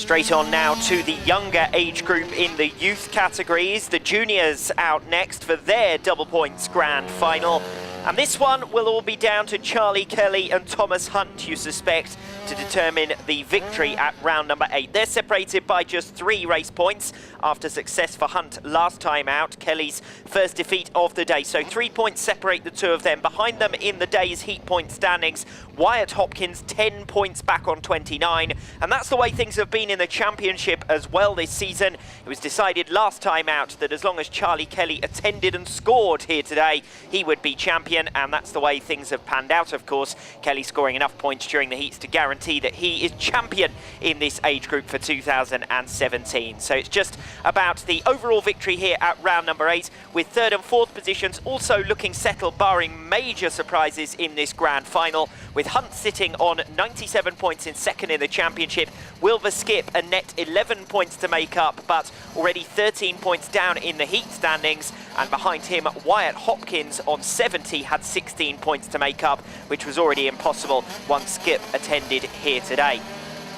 Straight on now to the younger age group in the youth categories. The juniors out next for their double points grand final. And this one will all be down to Charlie Kelly and Thomas Hunt, you suspect, to determine the victory at round number 8. They're separated by just 3 race points after success for Hunt last time out, Kelly's first defeat of the day. So 3 points separate the two of them. Behind them in the day's heat point standings, Wyatt Hopkins 10 points back on 29. And that's the way things have been in the championship as well this season. It was decided last time out that as long as Charlie Kelly attended and scored here today, he would be champion. And that's the way things have panned out, of course. Kelly scoring enough points during the heats to guarantee that he is champion in this age group for 2017. So it's just about the overall victory here at round number 8, with 3rd and 4th positions also looking settled, barring major surprises in this grand final, with Hunt sitting on 97 points in 2nd in the championship. Wilbur Skip a net 11 points to make up, but already 13 points down in the heat standings. And behind him, Wyatt Hopkins on 70 had 16 points to make up, which was already impossible once Skip attended here today.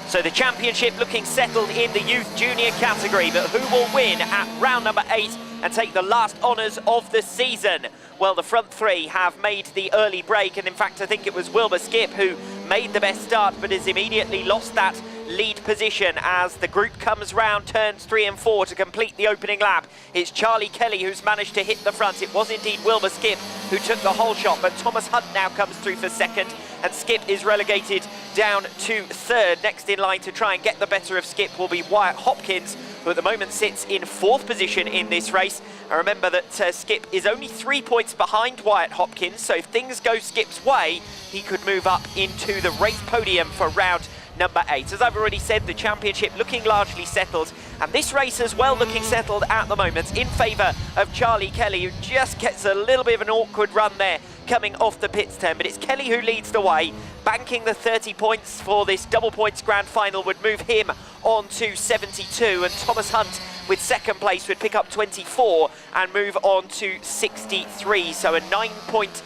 So the championship looking settled in the youth junior category, but who will win at round number 8 and take the last honours of the season? Well, the front 3 have made the early break, and in fact I think it was Wilbur Skip who made the best start, but has immediately lost that lead position as the group comes round turns 3 and 4 to complete the opening lap. It's Charlie Kelly who's managed to hit the front. It was indeed Wilbur Skip who took the whole shot, but Thomas Hunt now comes through for 2nd, and Skip is relegated down to 3rd. Next in line to try and get the better of Skip will be Wyatt Hopkins, who at the moment sits in 4th position in this race. And remember that Skip is only 3 points behind Wyatt Hopkins, so if things go Skip's way, he could move up into the race podium for round number 8. As I've already said, the championship looking largely settled, and this race as well looking settled at the moment in favour of Charlie Kelly, who just gets a little bit of an awkward run there coming off the pits turn. But it's Kelly who leads the way, banking the 30 points for this double points grand final would move him on to 72, and Thomas Hunt with 2nd place would pick up 24 and move on to 63. So a 9-point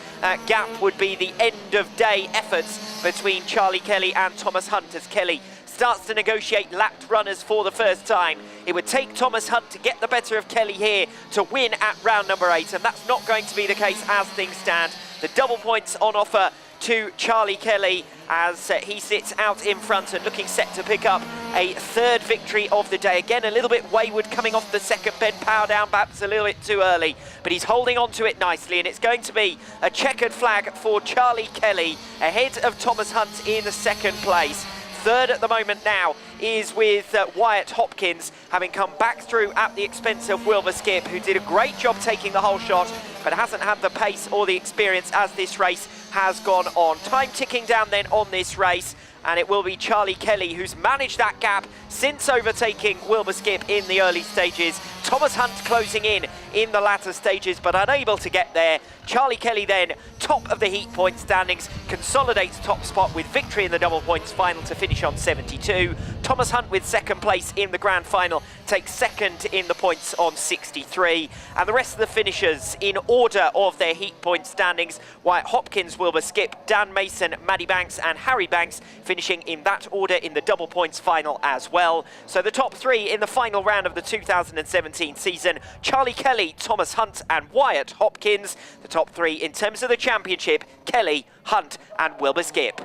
gap would be the end of day efforts between Charlie Kelly and Thomas Hunt, as Kelly starts to negotiate lapped runners for the first time. It would take Thomas Hunt to get the better of Kelly here to win at round number 8, and that's not going to be the case as things stand. The double points on offer to Charlie Kelly as he sits out in front and looking set to pick up a 3rd victory of the day. Again, a little bit wayward coming off the 2nd bend, power down perhaps a little bit too early, but he's holding on to it nicely, and it's going to be a checkered flag for Charlie Kelly ahead of Thomas Hunt in the 2nd place. 3rd at the moment now is with Wyatt Hopkins, having come back through at the expense of Wilbur Skip, who did a great job taking the whole shot, but hasn't had the pace or the experience as this race has gone on. Time ticking down then on this race, and it will be Charlie Kelly who's managed that gap since overtaking Wilbur Skip in the early stages. Thomas Hunt closing in the latter stages, but unable to get there. Charlie Kelly then, top of the heat point standings, consolidates top spot with victory in the double points final to finish on 72. Thomas Hunt with 2nd place in the grand final takes 2nd in the points on 63. And the rest of the finishers in order of their heat point standings: Wyatt Hopkins, Wilbur Skip, Dan Mason, Maddie Banks and Harry Banks finishing in that order in the double points final as well. So the top 3 in the final round of the 2017 season: Charlie Kelly, Thomas Hunt and Wyatt Hopkins. The top 3 in terms of the championship: Kelly, Hunt and Wilbur Skip.